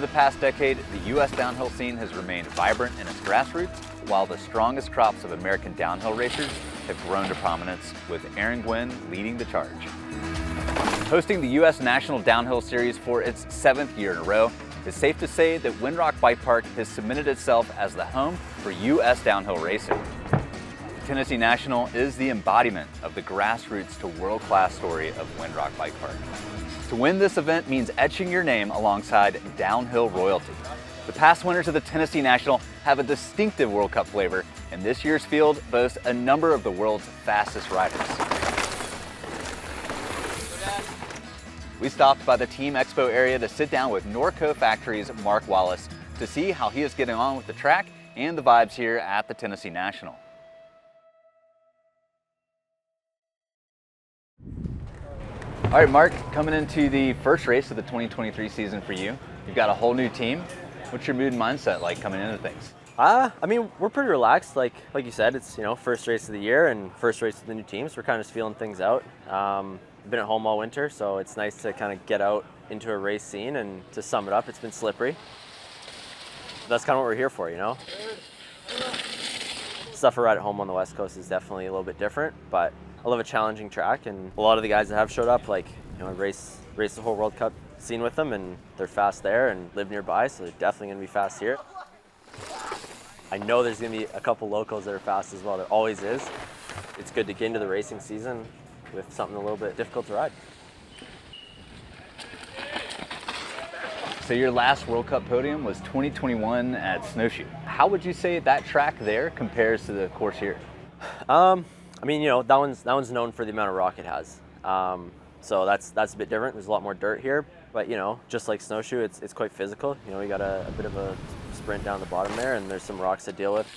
the past decade, the U.S. downhill scene has remained vibrant in its grassroots, while the strongest crops of American downhill racers have grown to prominence, with Aaron Gwin leading the charge. Hosting the U.S. National Downhill Series for its 7th year in a row, it's safe to say that Windrock Bike Park has cemented itself as the home for U.S. downhill racing. The Tennessee National is the embodiment of the grassroots to world-class story of Windrock Bike Park. To win this event means etching your name alongside downhill royalty. The past winners of the Tennessee National have a distinctive World Cup flavor, and this year's field boasts a number of the world's fastest riders. We stopped by the Team Expo area to sit down with Norco Factory's Mark Wallace to see how he is getting on with the track and the vibes here at the Tennessee National. All right, Mark, coming into the first race of the 2023 season for you. You've got a whole new team. What's your mood and mindset like coming into things? I mean, we're pretty relaxed. Like you said, it's, first race of the year and first race of the new team, so we're kind of just feeling things out. I've been at home all winter, so it's nice to kind of get out into a race scene, and to sum it up, it's been slippery. That's kind of what we're here for, Stuff I ride at home on the West Coast is definitely a little bit different, but I love a challenging track, and a lot of the guys that have showed up, race the whole World Cup scene with them, and they're fast there and live nearby, so they're definitely going to be fast here. I know there's going to be a couple locals that are fast as well. There always is. It's good to get into the racing season with something a little bit difficult to ride. So your last World Cup podium was 2021 at Snowshoe. How would you say that track there compares to the course here? I mean, that one's known for the amount of rock it has. So that's a bit different. There's a lot more dirt here, but just like Snowshoe, it's quite physical. We got a bit of a sprint down the bottom there, and there's some rocks to deal with.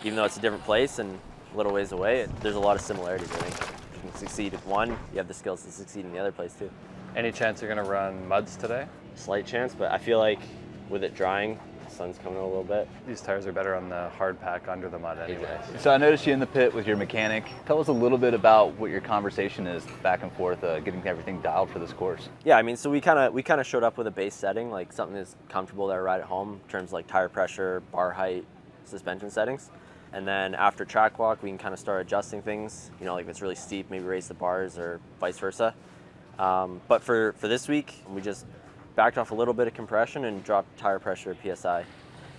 Even though it's a different place and a little ways away, there's a lot of similarities, I think. If you can succeed at one, you have the skills to succeed in the other place too. Any chance you're gonna run muds today? Slight chance, but I feel like with it drying, the sun's coming out a little bit. These tires are better on the hard pack under the mud anyway. Exactly. So I noticed you in the pit with your mechanic. Tell us a little bit about what your conversation is back and forth, getting everything dialed for this course. Yeah, I mean, so we kind of showed up with a base setting, like something that's comfortable that I ride at home in terms of like tire pressure, bar height, suspension settings. And then after track walk, we can kind of start adjusting things. Like if it's really steep, maybe raise the bars or vice versa. But for this week, we just backed off a little bit of compression and dropped tire pressure at PSI.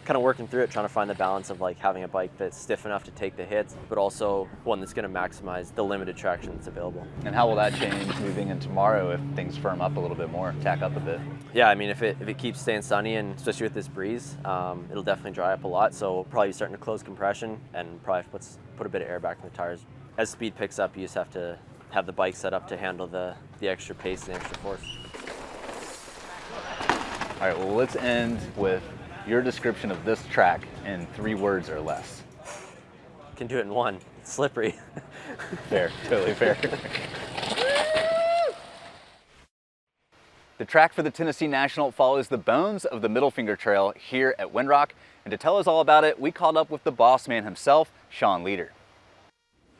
Kind of working through it, trying to find the balance of like having a bike that's stiff enough to take the hits, but also one that's going to maximize the limited traction that's available. And how will that change moving in tomorrow if things firm up a little bit more, tack up a bit? Yeah, I mean, if it keeps staying sunny, and especially with this breeze, it'll definitely dry up a lot. So we'll probably be starting to close compression and probably put a bit of air back in the tires. As speed picks up, you just have to have the bike set up to handle the extra pace and the extra force. All right, well, let's end with your description of this track in 3 words or less. Can do it in 1. It's slippery. Fair, totally fair. The track for the Tennessee National follows the bones of the Middle Finger Trail here at Windrock, and to tell us all about it, we called up with the boss man himself, Sean Leader.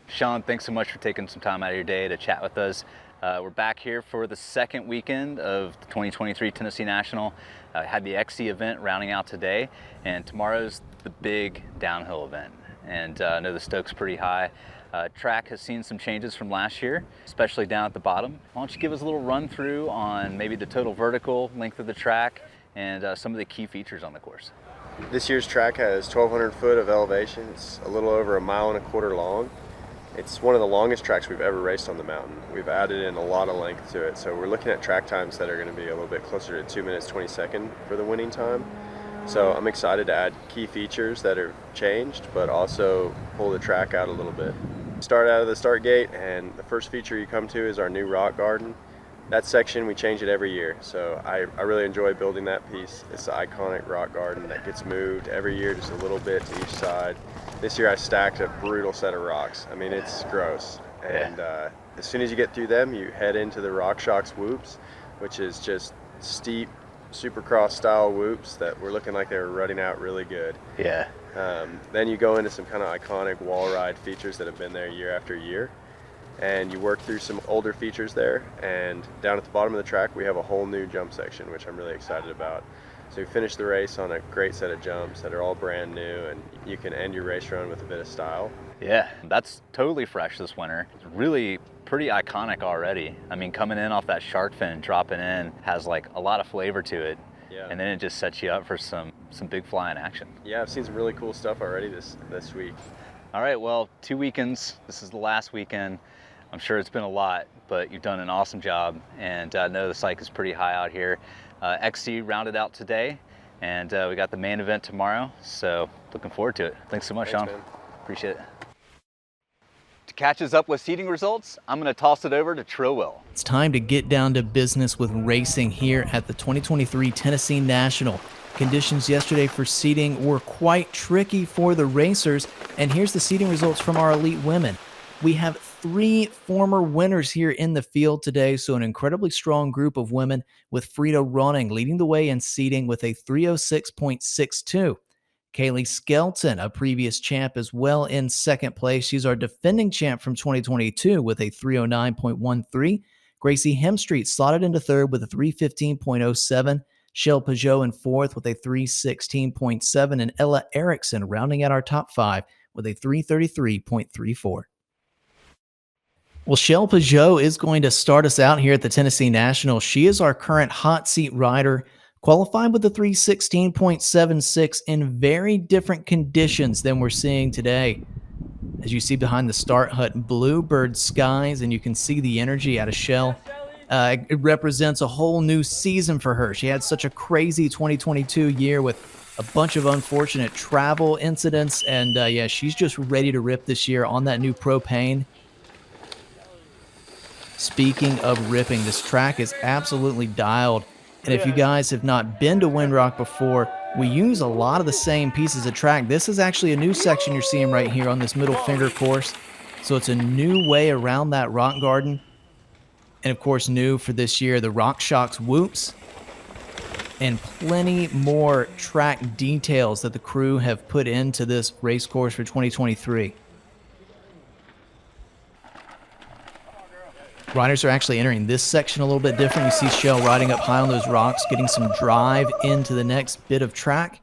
Sean, thanks so much for taking some time out of your day to chat with us. We're back here for the second weekend of the 2023 Tennessee National. Had the XC event rounding out today, and tomorrow's the big downhill event. And I know the stoke's pretty high. Track has seen some changes from last year, especially down at the bottom. Why don't you give us a little run through on maybe the total vertical length of the track and some of the key features on the course? This year's track has 1,200 foot of elevation. It's a little over 1.25 miles long. It's one of the longest tracks we've ever raced on the mountain. We've added in a lot of length to it, so we're looking at track times that are going to be a little bit closer to 2 minutes 20 seconds for the winning time. So I'm excited to add key features that are changed, but also pull the track out a little bit. Start out of the start gate, and the first feature you come to is our new rock garden. That section, we change it every year, so I really enjoy building that piece. It's the iconic rock garden that gets moved every year just a little bit to each side. This year I stacked a brutal set of rocks. I mean, it's gross. And as soon as you get through them, you head into the Rock Shox whoops, which is just steep, supercross style whoops that were looking like they were running out really good. Yeah. Then you go into some kind of iconic wall ride features that have been there year after year. And you work through some older features there, and down at the bottom of the track we have a whole new jump section, which I'm really excited about. So you finish the race on a great set of jumps that are all brand new, and you can end your race run with a bit of style. Yeah, that's totally fresh this winter. It's really pretty iconic already. I mean, coming in off that shark fin, dropping in, has like a lot of flavor to it. Yeah. And then it just sets you up for some big flying action. Yeah, I've seen some really cool stuff already this week. All right, well, 2 weekends. This is the last weekend. I'm sure it's been a lot, but you've done an awesome job. And I know the psych is pretty high out here. XC rounded out today, and we got the main event tomorrow. So looking forward to it. Thanks so much, Sean. Man. Appreciate it. To catch us up with seating results, I'm going to toss it over to Trillwell. It's time to get down to business with racing here at the 2023 Tennessee National. Conditions yesterday for seating were quite tricky for the racers, and here's the seating results from our elite women. We have 3 former winners here in the field today, so an incredibly strong group of women, with Frida Ronning leading the way in seating with a 306.62. Kailey Skelton, a previous champ, as well in second place. She's our defending champ from 2022 with a 309.13. Gracie Hemstreet slotted into third with a 315.07. Shell Peugeot in fourth with a 316.7. And Ella Erickson rounding out our top 5 with a 333.34. Well, Shell Peugeot is going to start us out here at the Tennessee National. She is our current hot seat rider, qualified with a 316.76 in very different conditions than we're seeing today. As you see behind the start hut, bluebird skies, and you can see the energy out of Shell. It represents a whole new season for her. She had such a crazy 2022 year with a bunch of unfortunate travel incidents, and yeah, she's just ready to rip this year on that new propane. Speaking of ripping, this track is absolutely dialed. And if you guys have not been to Windrock before, we use a lot of the same pieces of track. This is actually a new section you're seeing right here on this middle finger course. So it's a new way around that rock garden. And of course, new for this year, the Rock Shox whoops. And plenty more track details that the crew have put into this race course for 2023. Riders are actually entering this section a little bit different. You see Shell riding up high on those rocks, getting some drive into the next bit of track.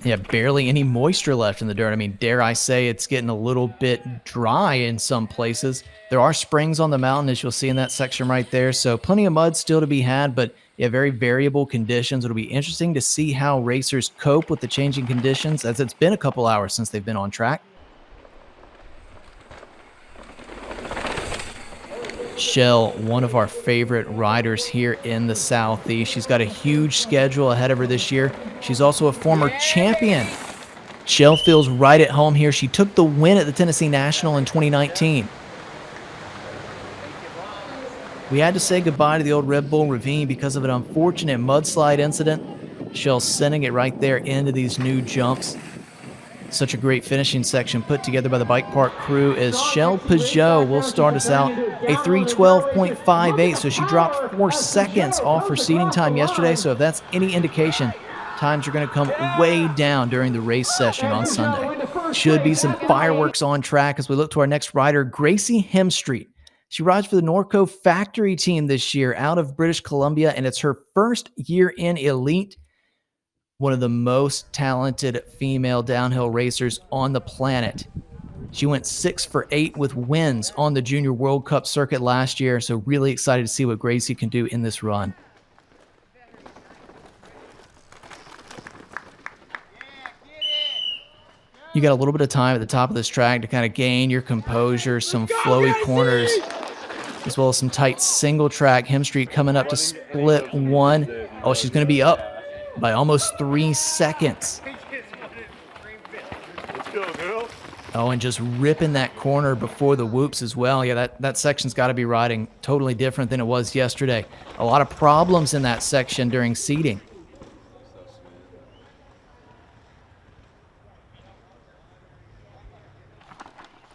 Yeah, barely any moisture left in the dirt. I mean, dare I say it's getting a little bit dry in some places. There are springs on the mountain, as you'll see in that section right there. So plenty of mud still to be had, but yeah, very variable conditions. It'll be interesting to see how racers cope with the changing conditions, as it's been a couple hours since they've been on track. Shell, one of our favorite riders here in the Southeast. She's got a huge schedule ahead of her this year. She's also a former champion. Shell feels right at home here. She took the win at the Tennessee National in 2019. We had to say goodbye to the old Red Bull Ravine because of an unfortunate mudslide incident. Shell's sending it right there into these new jumps. Such a great finishing section put together by the bike park crew, as Shell Peugeot will start us out a 312.58. So she dropped 4 seconds off her seating time yesterday. So if that's any indication, times are going to come way down during the race session on Sunday. Should be some fireworks on track as we look to our next rider, Gracie Hemstreet. She rides for the Norco factory team this year out of British Columbia, and it's her first year in Elite. One of the most talented female downhill racers on the planet. She went 6 for 8 with wins on the Junior World Cup circuit last year, so really excited to see what Gracie can do in this run. You got a little bit of time at the top of this track to kind of gain your composure, some flowy corners, as well as some tight single track. Hemstreet coming up to split 1. Oh, she's going to be up by almost 3 seconds. Oh, and just ripping that corner before the whoops as well. Yeah, that section's got to be riding totally different than it was yesterday. A lot of problems in that section during seating.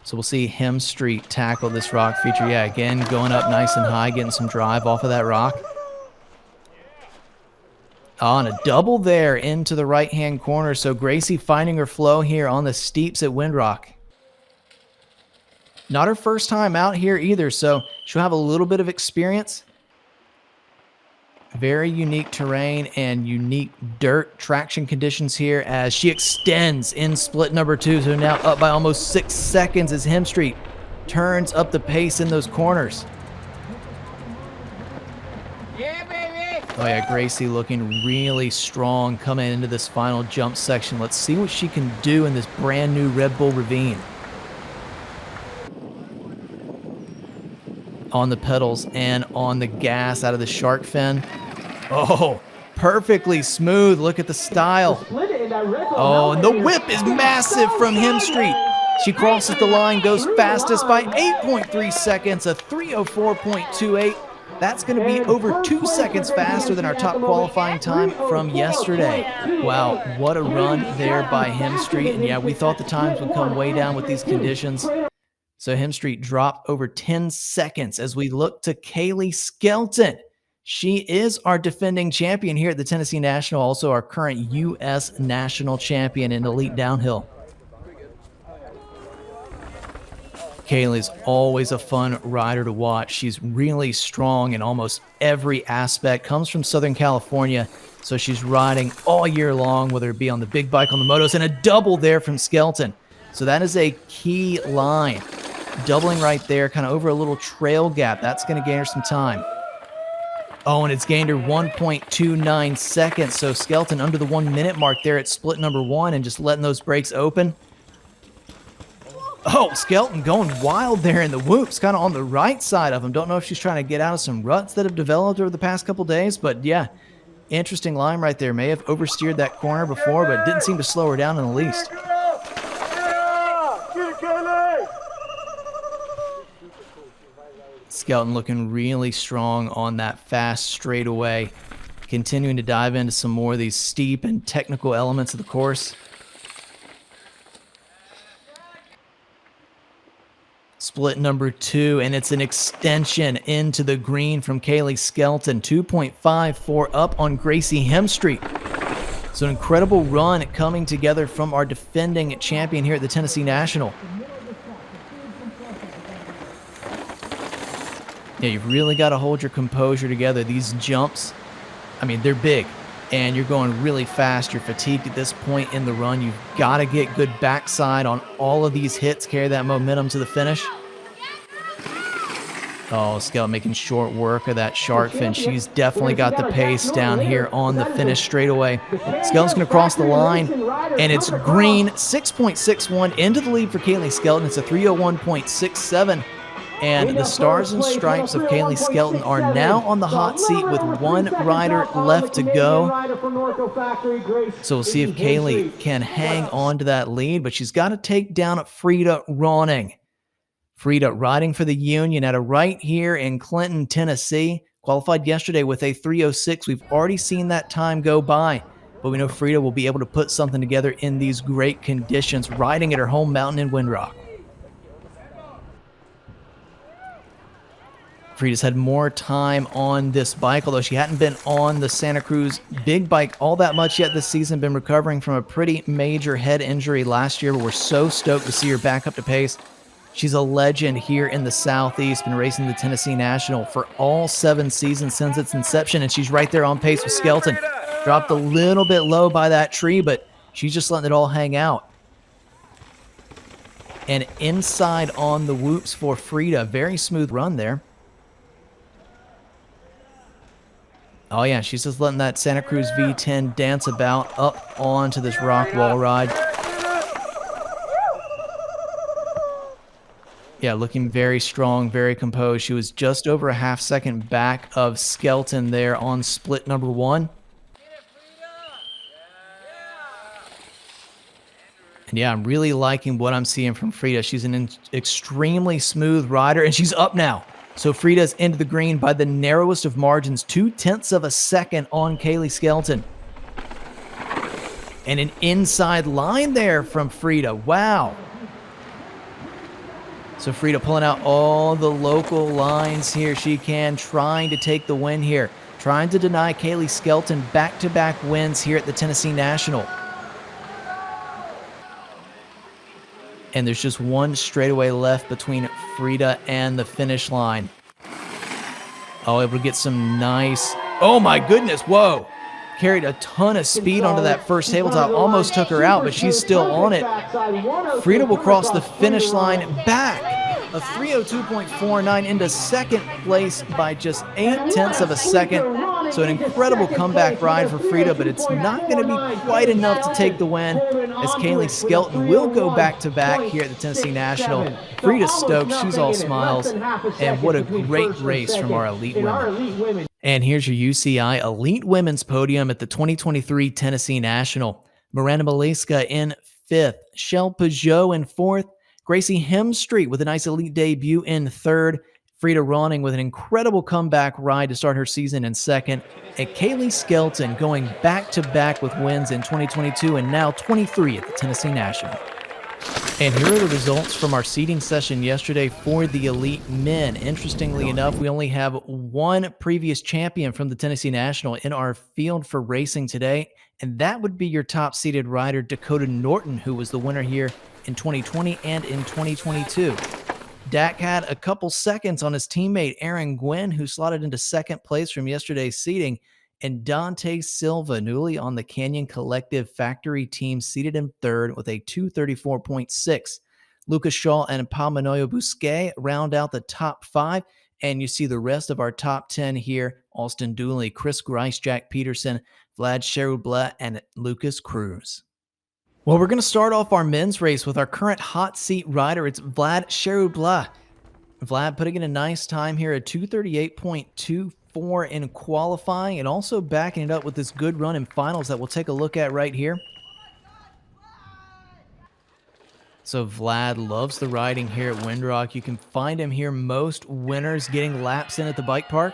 So we'll see Hemstreet tackle this rock feature. Yeah, again, going up nice and high, getting some drive off of that rock. Oh, and a double there into the right-hand corner. So Gracie finding her flow here on the steeps at Windrock. Not her first time out here either, so she'll have a little bit of experience. Very unique terrain and unique dirt traction conditions here as she extends in split number 2. So now up by almost 6 seconds as Hemstreet turns up the pace in those corners. Oh yeah, Gracie looking really strong coming into this final jump section. Let's see what she can do in this brand new Red Bull Ravine. On the pedals and on the gas out of the shark fin. Oh, perfectly smooth. Look at the style. Oh, and the whip is massive from Hemstreet. She crosses the line, goes fastest by 8.3 seconds, a 3:04.28. That's going to be over 2 seconds faster than our top qualifying time from yesterday. Wow, what a run there by Hemstreet. And yeah, we thought the times would come way down with these conditions. So Hemstreet dropped over 10 seconds as we look to Kailey Skelton. She is our defending champion here at the Tennessee National, also our current U.S. national champion in elite downhill. Kailey's always a fun rider to watch. She's really strong in almost every aspect. Comes from Southern California, so she's riding all year long, whether it be on the big bike, on the motos, and a double there from Skelton. So that is a key line. Doubling right there, kind of over a little trail gap. That's going to gain her some time. Oh, and it's gained her 1.29 seconds. So Skelton under the 1 minute mark there at split number 1 and just letting those brakes open. Oh, Skelton going wild there in the whoops, kind of on the right side of him. Don't know if she's trying to get out of some ruts that have developed over the past couple days, but yeah, interesting line right there. May have oversteered that corner before, but didn't seem to slow her down in the least. Skelton looking really strong on that fast straightaway, continuing to dive into some more of these steep and technical elements of the course. Split number 2, and it's an extension into the green from Kailey Skelton. 2.54 up on Gracie Hemstreet. So an incredible run coming together from our defending champion here at the Tennessee National. Yeah, you've really got to hold your composure together. These jumps, I mean, they're big, and you're going really fast. You're fatigued at this point in the run. You've got to get good backside on all of these hits, carry that momentum to the finish. Oh, Skelton making short work of that shark fin. She's definitely got the pace down here on the finish straightaway. Skelton's going to cross the line, and it's green, 6.61 into the lead for Kailey Skelton. It's a 3:01.67. And the stars and stripes of Kailey Skelton are now on the hot seat with one rider left to go. So we'll see if Kailey can hang on to that lead, but she's got to take down Frida Ronning. Frida riding for the Union out of right here in Clinton, Tennessee. Qualified yesterday with a 3:06. We've already seen that time go by, but we know Frida will be able to put something together in these great conditions, riding at her home mountain in Windrock. Frida's had more time on this bike, although she hadn't been on the Santa Cruz big bike all that much yet this season. Been recovering from a pretty major head injury last year, but we're so stoked to see her back up to pace. She's a legend here in the Southeast, been racing the Tennessee National for all 7 seasons since its inception, and she's right there on pace with Skelton. Dropped a little bit low by that tree, but she's just letting it all hang out. And inside on the whoops for Frida. Very smooth run there. Oh yeah, she's just letting that Santa Cruz V10 dance about up onto this rock wall ride. Yeah, looking very strong, very composed. She was just over a half second back of Skelton there on split number 1. And yeah, I'm really liking what I'm seeing from Frida. She's an extremely smooth rider, and she's up now. So Frida's into the green by the narrowest of margins, 0.2 of a second on Kailey Skelton. And an inside line there from Frida. Wow. So Frida pulling out all the local lines here. She can, trying to take the win here. Trying to deny Kailey Skelton back-to-back wins here at the Tennessee National. And there's just one straightaway left between Frida and the finish line. Oh, able to get some nice Oh my goodness, whoa. Carried a ton of speed onto that first tabletop, almost took her out, but she's still on it. Frida will cross the finish line back. A 3:02.49 into second place by just 0.8 of a second. So an incredible comeback ride for Frida, but it's not going to be quite enough to take the win, as Kailey Skelton will go back-to-back here at the Tennessee National. Frida's stoked, she's all smiles, and what a great race from our elite women. And here's your UCI Elite Women's podium at the 2023 Tennessee National. Miranda Maleska in 5th, Shell Peugeot in 4th, Gracie Hemstreet with a nice elite debut in 3rd, Frida Ronning with an incredible comeback ride to start her season in 2nd, and Kailey Skelton going back-to-back with wins in 2022 and now 23 at the Tennessee National. And here are the results from our seating session yesterday for the elite men. Interestingly enough, we only have one previous champion from the Tennessee National in our field for racing today, and that would be your top-seeded rider, Dakotah Norton, who was the winner here in 2020 and in 2022. Dak had a couple seconds on his teammate, Aaron Gwynn, who slotted into 2nd place from yesterday's seating, and Dante Silva, newly on the Canyon Collective Factory team, seated in 3rd with a 2:34.6. Lucas Shaw and Palmanoyo Busquet round out the top 5, and you see the rest of our top 10 here: Austin Dooley, Chris Grice, Jack Peterson, Vlad Cherubla, and Lucas Cruz. Well, we're going to start off our men's race with our current hot seat rider. It's Vlad Cherubla. Vlad putting in a nice time here at 2:38.24 in qualifying, and also backing it up with this good run in finals that we'll take a look at right here. So Vlad loves the riding here at Windrock. You can find him here most winters getting laps in at the bike park.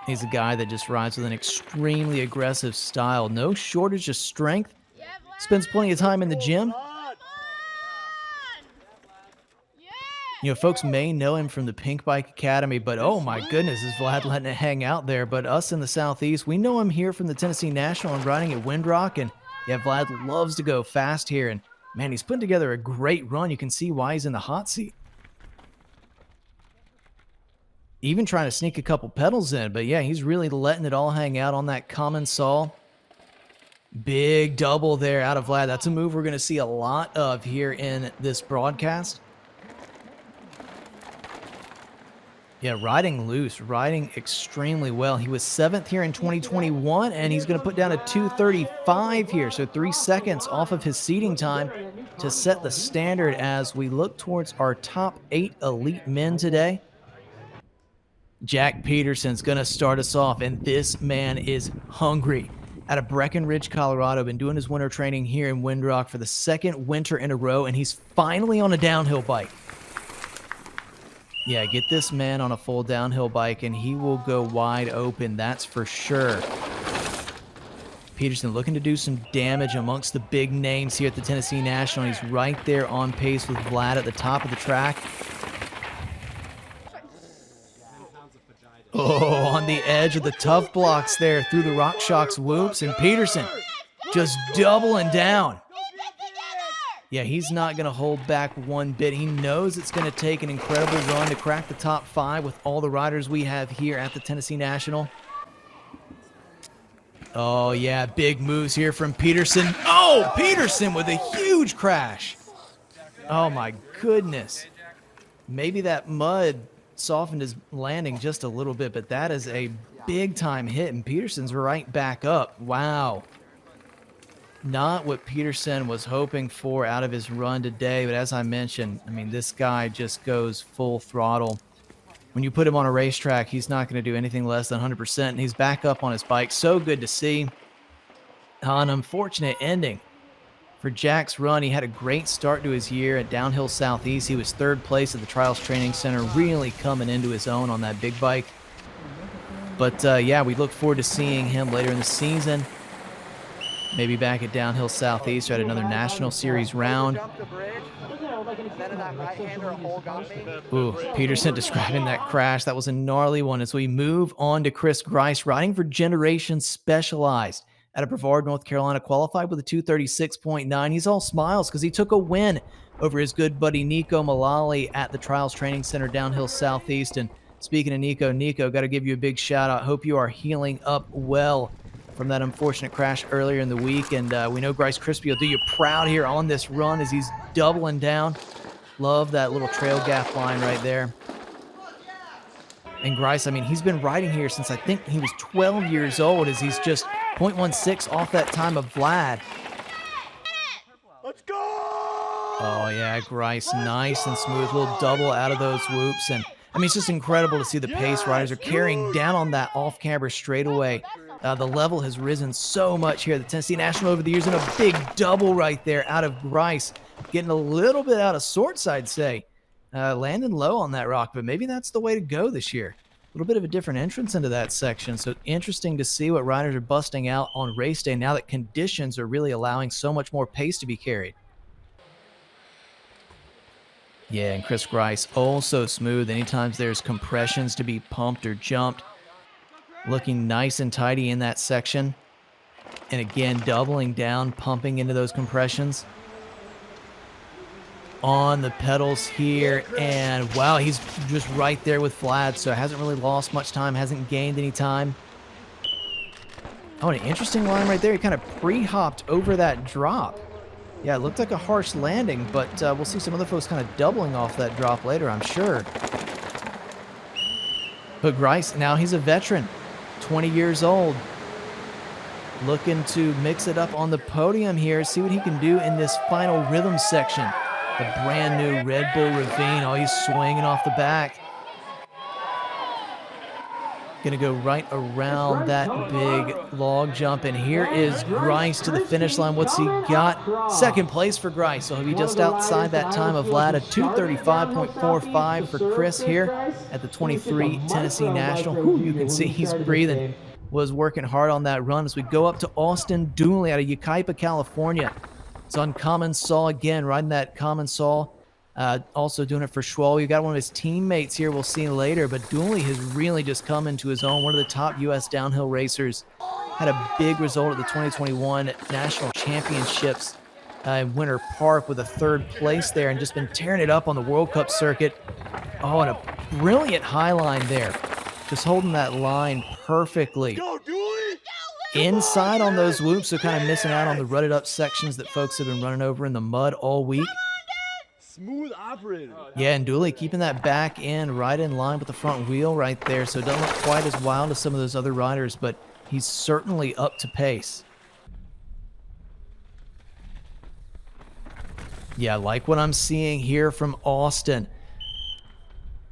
He's a guy that just rides with an extremely aggressive style. No shortage of strength. Spends plenty of time in the gym. You know, folks may know him from the Pink Bike Academy, but oh my goodness, is Vlad letting it hang out there. But us in the Southeast, we know him here from the Tennessee National and riding at Windrock. And yeah, Vlad loves to go fast here. And man, he's putting together a great run. You can see why he's in the hot seat. Even trying to sneak a couple pedals in. But yeah, he's really letting it all hang out on that common saw. Big double there out of Vlad. That's a move we're going to see a lot of here in this broadcast. Yeah, riding loose, riding extremely well. He was 7th here in 2021, and he's going to put down a 2:35 here, so 3 seconds off of his seating time to set the standard as we look towards our top 8 elite men today. Jack Peterson's going to start us off, and this man is hungry. Out of Breckenridge, Colorado, been doing his winter training here in Windrock for the 2nd winter in a row, and he's finally on a downhill bike. Yeah, get this man on a full downhill bike, and he will go wide open, that's for sure. Peterson looking to do some damage amongst the big names here at the Tennessee National. He's right there on pace with Vlad at the top of the track. Oh, on the edge of the tough blocks there through the Rock Shox whoops, and Peterson just doubling down. Yeah, he's not going to hold back one bit. He knows it's going to take an incredible run to crack the top 5 with all the riders we have here at the Tennessee National. Oh, yeah, big moves here from Peterson. Oh, Peterson with a huge crash. Oh, my goodness. Maybe that mud softened his landing just a little bit, but that is a big-time hit, and Peterson's right back up. Wow. Not what Peterson was hoping for out of his run today, but as I mentioned, I mean, this guy just goes full throttle. When you put him on a racetrack, he's not going to do anything less than 100%, and he's back up on his bike. So good to see. An unfortunate ending for Jack's run. He had a great start to his year at Downhill Southeast. He was 3rd place at the Trials Training Center, really coming into his own on that big bike. But yeah, we look forward to seeing him later in the season. Maybe back at Downhill Southeast or at another National Series round. Ooh, Peterson describing that crash. That was a gnarly one. As we move on to Chris Grice, riding for Generation Specialized out of Brevard, North Carolina, qualified with a 2:36.9. He's all smiles because he took a win over his good buddy Nico Malali at the Trials Training Center Downhill Southeast. And Speaking of Nico, got to give you a big shout out. Hope you are healing up well from that unfortunate crash earlier in the week. And we know Bryce Crispy will do you proud here on this run as he's doubling down. Love that little trail gap line right there. And Grice, I mean, he's been riding here since I think he was 12 years old, as he's just 0.16 off that time of Vlad. Let's go! Oh, yeah, Grice, nice and smooth. Little double out of those whoops. And, I mean, it's just incredible to see the pace riders are carrying down on that off-camber straightaway. The level has risen so much here at the Tennessee National over the years, and a big double right there out of Grice. Getting a little bit out of sorts, I'd say. Landing low on that rock, but maybe that's the way to go this year. A little bit of a different entrance into that section, so interesting to see what riders are busting out on race day now that conditions are really allowing so much more pace to be carried. Yeah, and Chris Grice, also smooth anytime there's compressions to be pumped or jumped. Looking nice and tidy in that section. And again, doubling down, pumping into those compressions. On the pedals here, and wow, he's just right there with Vlad, so hasn't really lost much time, hasn't gained any time. Oh, an interesting line right there. He kind of pre-hopped over that drop. Yeah, it looked like a harsh landing, but we'll see some other folks kind of doubling off that drop later, I'm sure. But Grice, now he's a veteran, 20 years old. Looking to mix it up on the podium here, see what he can do in this final rhythm section. The brand new Red Bull Ravine. Oh, he's swinging off the back. Gonna go right around that big log jump. And here is Grice to the finish line. What's he got? Second place for Grice. So he'll be just outside that time of Vlad. A 2:35.45 for Chris here at the 23 Tennessee National. You can see he's breathing. Was working hard on that run as we go up to Austin Dooley out of Yucaipa, California. It's on Common Saw again, riding that Common Saw. Also doing it for Schwal. You got one of his teammates here we'll see later, but Dooley has really just come into his own. One of the top U.S. downhill racers. Had a big result at the 2021 National Championships in Winter Park with a third place there, and just been tearing it up on the World Cup circuit. Oh, and a brilliant high line there. Just holding that line perfectly. Go, Dooley! Inside on those whoops, so kind of missing out on the rutted up sections that folks have been running over in the mud all week. Smooth operator. Yeah, and Dooley keeping that back end right in line with the front wheel right there, so it doesn't look quite as wild as some of those other riders, but he's certainly up to pace. Yeah, like what I'm seeing here from Austin.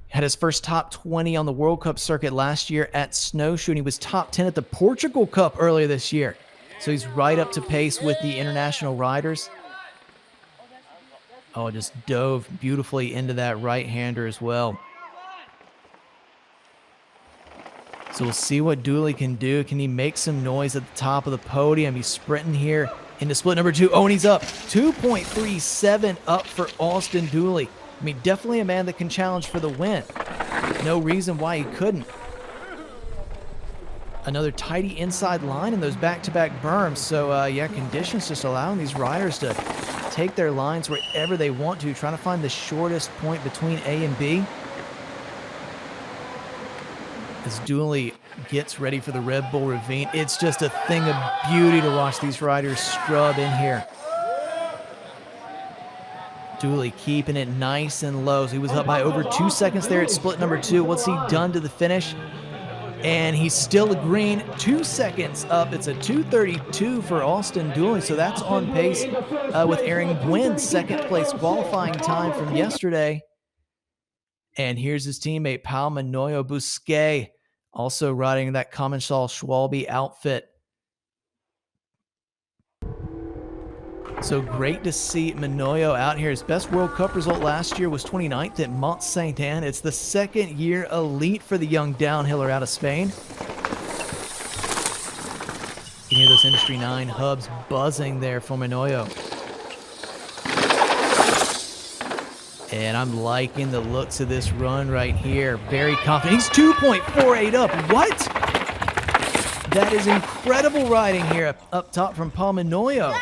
Had his first top 20 on the World Cup circuit last year at Snowshoe, and he was top 10 at the Portugal Cup earlier this year. So he's right up to pace with the international riders. Oh, just dove beautifully into that right-hander as well. So we'll see what Dooley can do. Can he make some noise at the top of the podium? He's sprinting here into split number 2. Oh, and he's up. 2.37 up for Austin Dooley. I mean, definitely a man that can challenge for the win. No reason why he couldn't. Another tidy inside line in those back-to-back berms. So, yeah, conditions just allowing these riders to take their lines wherever they want to, trying to find the shortest point between A and B. As Dooley gets ready for the Red Bull Ravine, it's just a thing of beauty to watch these riders scrub in here. Dooley keeping it nice and low. So he was up by over 2 seconds there at split number 2. What's he done to the finish? And he's still a green, 2 seconds up. It's a 2:32 for Austin Dooley. So that's on pace with Aaron Gwynn's second place qualifying time from yesterday. And here's his teammate, Pal Manoyo Busquet, also riding that Common Saw Schwalbe outfit. So great to see Manoyo out here. His best World Cup result last year was 29th at Mont Saint Anne. It's the second year elite for the young downhiller out of Spain. You can hear those Industry 9 hubs buzzing there for Manoyo. And I'm liking the looks of this run right here. Very confident. He's 2.48 up. What? That is incredible riding here up top from Paul Manoyo.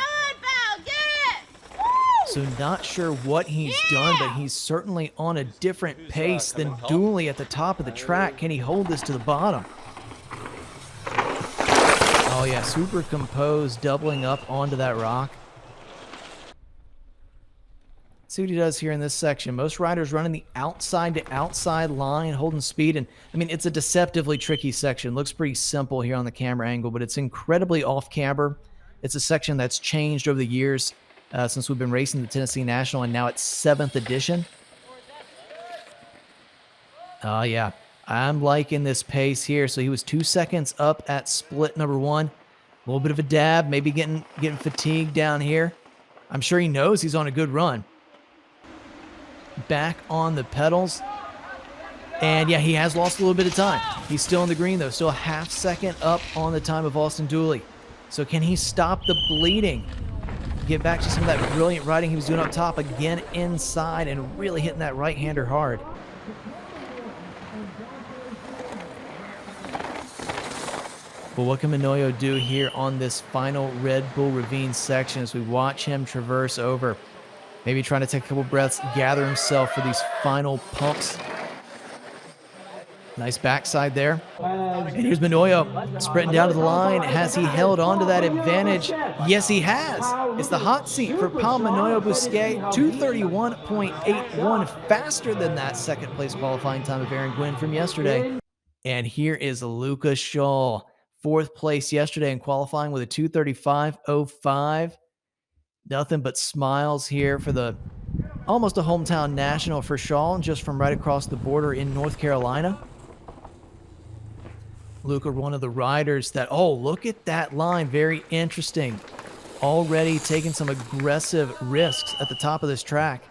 So not sure what he's done, but he's certainly on a different pace than Dooley at the top of the track. Can he hold this to the bottom? Oh yeah, super composed, doubling up onto that rock. See what he does here in this section. Most riders running the outside to outside line, holding speed. And I mean, it's a deceptively tricky section. Looks pretty simple here on the camera angle, but it's incredibly off camber. It's a section that's changed over the years since we've been racing the Tennessee National, and now it's 7th edition. Oh yeah, I'm liking this pace here. So he was 2 seconds up at split number 1. A little bit of a dab, maybe getting fatigued down here. I'm sure he knows he's on a good run. Back on the pedals. And yeah, he has lost a little bit of time. He's still in the green though, still a half second up on the time of Austin Dooley. So can he stop the bleeding? Get back to some of that brilliant riding he was doing up top, again inside and really hitting that right-hander hard. But what can Manoyo do here on this final Red Bull Ravine section as we watch him traverse over? Maybe trying to take a couple breaths, gather himself for these final pumps. Nice backside there. And here's Manoyo sprinting down to the line. Has he held on to that advantage? Yes, he has. It's the hot seat for Pal Manoyo Busquet. 2:31.81, faster than that second place qualifying time of Aaron Gwynn from yesterday. And here is Luca Shaw, 4th place yesterday in qualifying with a 2:35.05. Nothing but smiles here for the almost a hometown national for Shaw, just from right across the border in North Carolina. Luca, one of the riders that, oh, look at that line. Very interesting. Already taking some aggressive risks at the top of this track.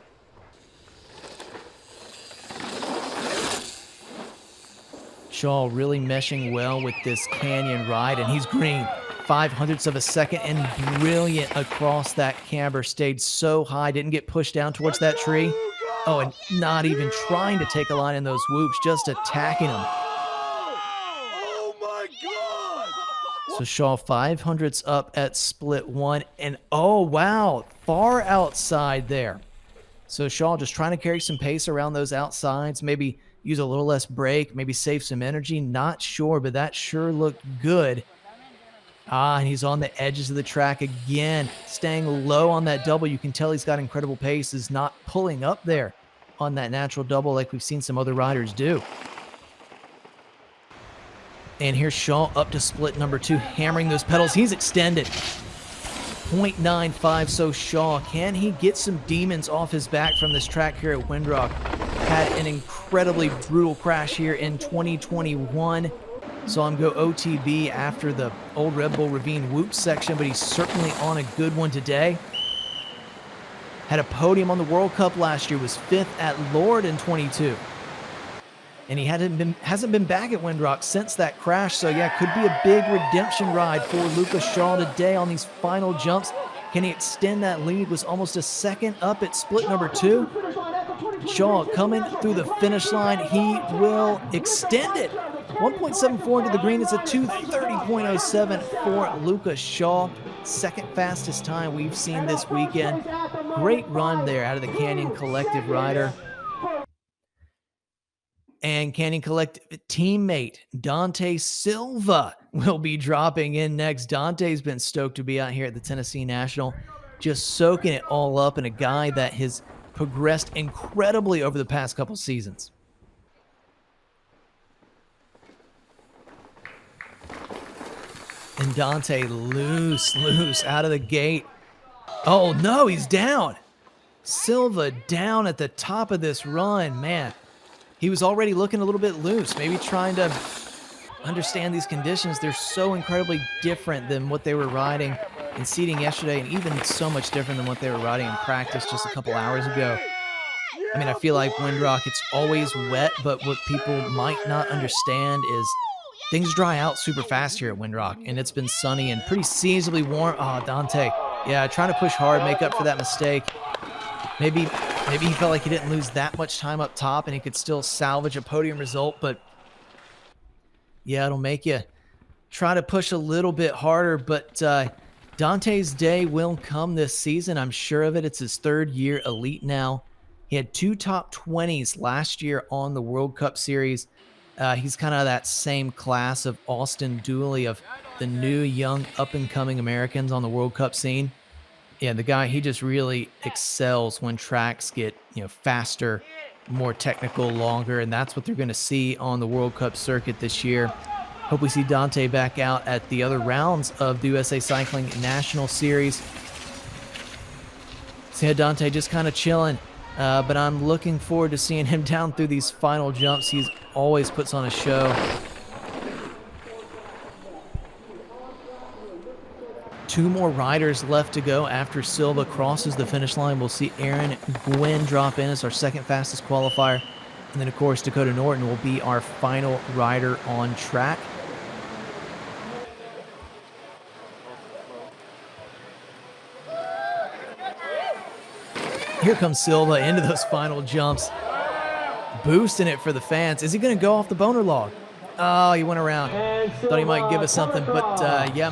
Shaw really meshing well with this canyon ride, and he's green. 0.05 of a second and brilliant across that camber. Stayed so high, didn't get pushed down towards that tree. Oh, and not even trying to take a line in those whoops, just attacking them. So Shaw 0.05 up at split 1, and oh wow, far outside there. So Shaw just trying to carry some pace around those outsides, maybe use a little less brake, maybe save some energy, not sure, but that sure looked good. And he's on the edges of the track again, staying low on that double. You can tell he's got incredible pace, is not pulling up there on that natural double like we've seen some other riders do. And here's Shaw up to split number 2, hammering those pedals. He's extended. 0.95, so Shaw, can he get some demons off his back from this track here at Windrock? Had an incredibly brutal crash here in 2021. Saw him go OTB after the old Red Bull Ravine whoop section, but he's certainly on a good one today. Had a podium on the World Cup last year, was 5th at Lord in 22. And he hasn't been back at Windrock since that crash. So yeah, could be a big redemption ride for Luca Shaw today on these final jumps. Can he extend that lead? Was almost a second up at split number 2. Shaw coming through the finish line. He will extend it. 1.74 into the green. It's a 2:30.07 for Luca Shaw. Second fastest time we've seen this weekend. Great run there out of the Canyon Collective rider. And Canyon Collective teammate Dante Silva will be dropping in next. Dante's been stoked to be out here at the Tennessee National, just soaking it all up, and a guy that has progressed incredibly over the past couple seasons. And Dante loose out of the gate. Oh no, he's down. Silva down at the top of this run, man. He was already looking a little bit loose, maybe trying to understand these conditions. They're so incredibly different than what they were riding in seating yesterday, and even so much different than what they were riding in practice just a couple hours ago. I mean, I feel like Windrock, it's always wet, but what people might not understand is things dry out super fast here at Windrock, and it's been sunny and pretty seasonably warm. Oh, Dante, yeah, trying to push hard, make up for that mistake. Maybe he felt like he didn't lose that much time up top and he could still salvage a podium result, but yeah, it'll make you try to push a little bit harder, but Dante's day will come this season. I'm sure of it. It's his third year elite now. He had 2 top 20s last year on the World Cup Series. He's kind of that same class of Austin Dooley, of the new, young, up-and-coming Americans on the World Cup scene. Yeah, the guy, he just really excels when tracks get, faster, more technical, longer, and that's what they're going to see on the World Cup circuit this year. Hope we see Dante back out at the other rounds of the USA Cycling National Series. See how Dante just kind of chilling, but I'm looking forward to seeing him down through these final jumps. He's always puts on a show. 2 more riders left to go after Silva crosses the finish line. We'll see Aaron Gwynn drop in as our second fastest qualifier. And then, of course, Dakotah Norton will be our final rider on track. Here comes Silva into those final jumps, boosting it for the fans. Is he going to go off the boner log? Oh, he went around. Thought he might give us something, but yeah,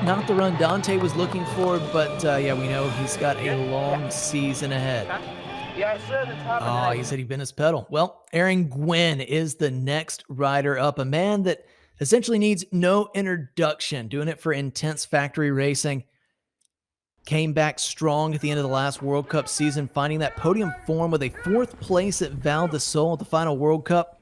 not the run Dante was looking for, but yeah, we know he's got a long season ahead. Oh, he said he bent his pedal. Well, Aaron Gwynn is the next rider up, a man that essentially needs no introduction, doing it for Intense Factory Racing. Came back strong at the end of the last World Cup season, finding that podium form with a 4th place at Val di Sole at the final World Cup.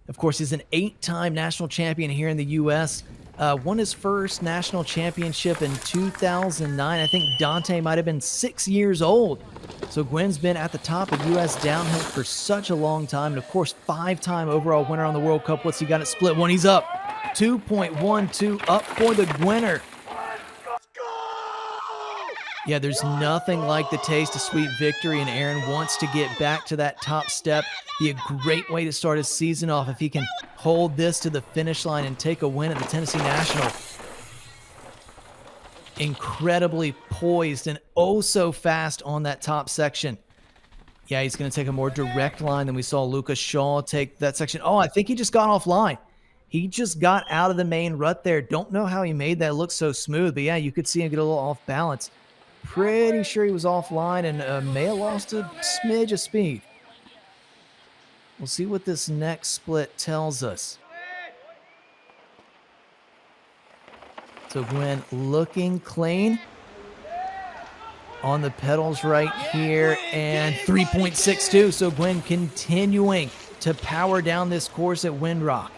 Of course, he's an 8-time national champion here in the U.S., won his first national championship in 2009. I think Dante might have been 6 years old. So Gwynn's been at the top of U.S. downhill for such a long time. And, of course, 5-time overall winner on the World Cup. What's he got at split 1? He's up. 2.12 up for the Gwinner. Yeah, there's nothing like the taste of sweet victory, and Aaron wants to get back to that top step. Be a great way to start his season off if he can hold this to the finish line and take a win at the Tennessee National. Incredibly poised and oh so fast on that top section. Yeah, he's going to take a more direct line than we saw Lucas Shaw take that section. Oh, I think he just got offline. He just got out of the main rut there. Don't know how he made that look so smooth, but yeah, you could see him get a little off balance. Pretty sure he was offline and may have lost a smidge of speed. We'll see what this next split tells us. So Gwynn looking clean on the pedals right here, and 3.62. So Gwynn continuing to power down this course at Windrock.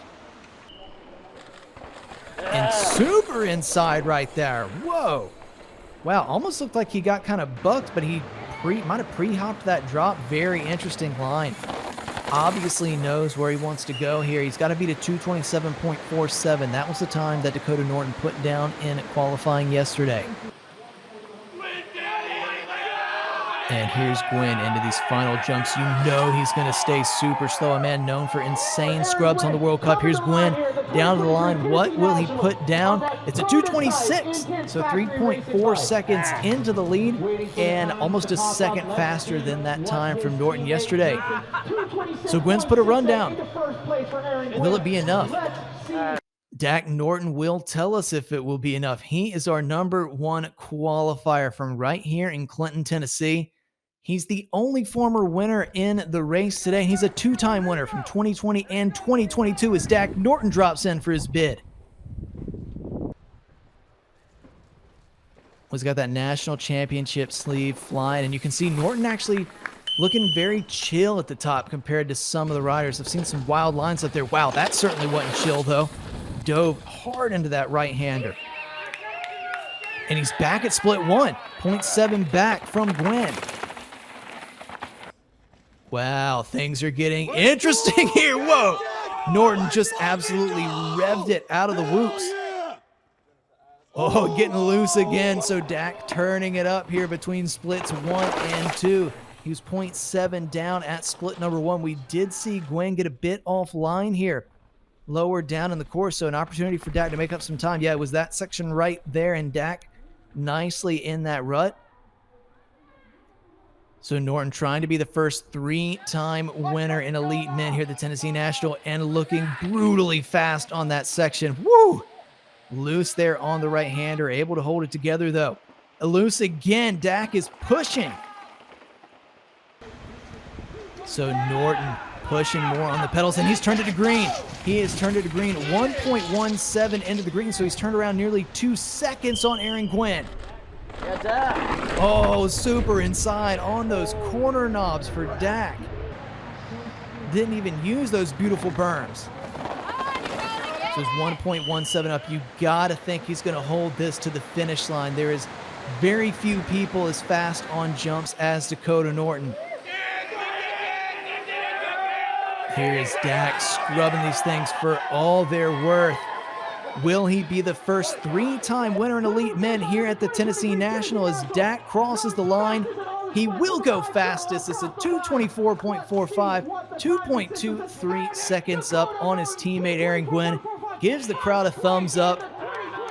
And super inside right there. Whoa. Wow, almost looked like he got kind of bucked, but he might have pre-hopped that drop. Very interesting line. Obviously knows where he wants to go here. He's got to beat a 227.47. That was the time that Dakotah Norton put down in qualifying yesterday. And here's Gwynn into these final jumps. You know he's going to stay super slow. A man known for insane scrubs on the World Cup. Here's Gwynn down to the line. What will he put down? It's a 2:26, so 3.4 seconds into the lead and almost a second faster than that time from Norton yesterday. So Gwynn's put a run down. Will it be enough? Dak Norton will tell us if it will be enough. He is our #1 qualifier from right here in Clinton, Tennessee. He's the only former winner in the race today. He's a 2-time winner from 2020 and 2022 as Dak Norton drops in for his bid. He's got that national championship sleeve flying, and you can see Norton actually looking very chill at the top compared to some of the riders. I've seen some wild lines up there. Wow, that certainly wasn't chill, though. Dove hard into that right-hander. And he's back at split 1, 0.7 back from Gwynn. Wow, things are getting interesting here. Whoa! Norton just absolutely revved it out of the whoops. Oh, getting loose again. So Dak turning it up here between splits 1 and 2. He was 0.7 down at split number 1. We did see Gwynn get a bit offline here, lower down in the course, so an opportunity for Dak to make up some time. Yeah, it was that section right there, and Dak nicely in that rut. So Norton trying to be the first 3-time winner in Elite Men here at the Tennessee National, and looking brutally fast on that section. Woo! Loose there on the right-hander, able to hold it together though. Loose again, Dak is pushing. So Norton pushing more on the pedals, and he's turned it to green. He has turned it to green, 1.17 into the green, so he's turned around nearly 2 seconds on Aaron Gwynn. Yeah, Dak. Oh, super inside on those corner knobs for Dak. Didn't even use those beautiful berms. So it's 1.17 up. You gotta think he's gonna hold this to the finish line. There is very few people as fast on jumps as Dakotah Norton. Here is Dak scrubbing these things for all they're worth. Will he be the first 3-time winner in Elite Men here at the Tennessee National as Dak crosses the line? He will go fastest. It's a 2:24.45, 2.23 seconds up on his teammate Aaron Gwynn. Gives the crowd a thumbs up,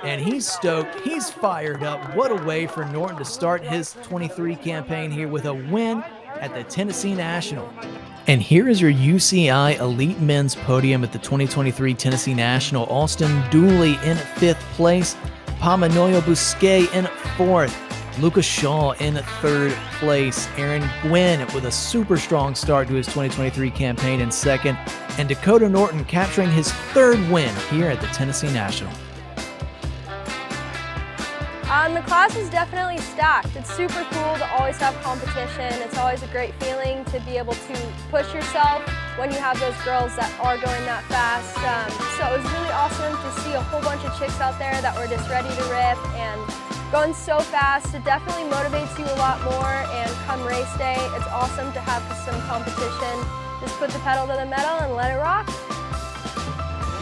and he's stoked. He's fired up. What a way for Norton to start his 23 campaign here with a win at the Tennessee National. And here is your UCI Elite Men's podium at the 2023 Tennessee National. Austin Dooley in 5th place, Pamanoyo Busquet in 4th, Lucas Shaw in 3rd place, Aaron Gwynn with a super strong start to his 2023 campaign in 2nd, and Dakotah Norton capturing his 3rd win here at the Tennessee National. The class is definitely stacked. It's super cool to always have competition. It's always a great feeling to be able to push yourself when you have those girls that are going that fast. So it was really awesome to see a whole bunch of chicks out there that were just ready to rip and going so fast. It definitely motivates you a lot more, and come race day, it's awesome to have some competition. Just put the pedal to the metal and let it rock.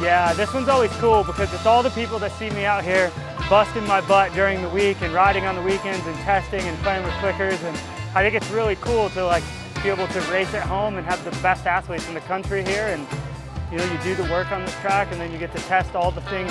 Yeah, this one's always cool because it's all the people that see me out here busting my butt during the week and riding on the weekends and testing and playing with clickers, and I think it's really cool to be able to race at home and have the best athletes in the country here, and you do the work on this track and then you get to test all the things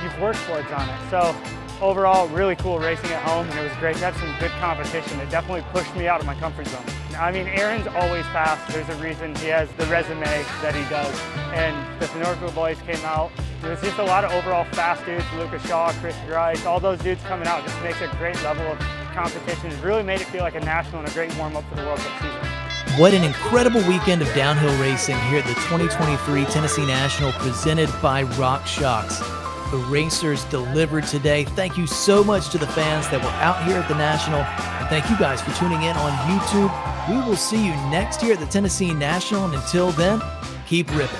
you've worked towards on it. So overall, really cool racing at home, and it was great to have some good competition. It definitely pushed me out of my comfort zone. I mean, Aaron's always fast. There's a reason he has the resume that he does. And the Norton boys came out. It was just a lot of overall fast dudes, Lucas Shaw, Chris Grice, all those dudes coming out just makes a great level of competition. It really made it feel like a national and a great warm-up for the World Cup season. What an incredible weekend of downhill racing here at the 2023 Tennessee National presented by Rock Shox. The racers delivered today. Thank you so much to the fans that were out here at the National. And thank you guys for tuning in on YouTube. We will see you next year at the Tennessee National. And until then, keep ripping.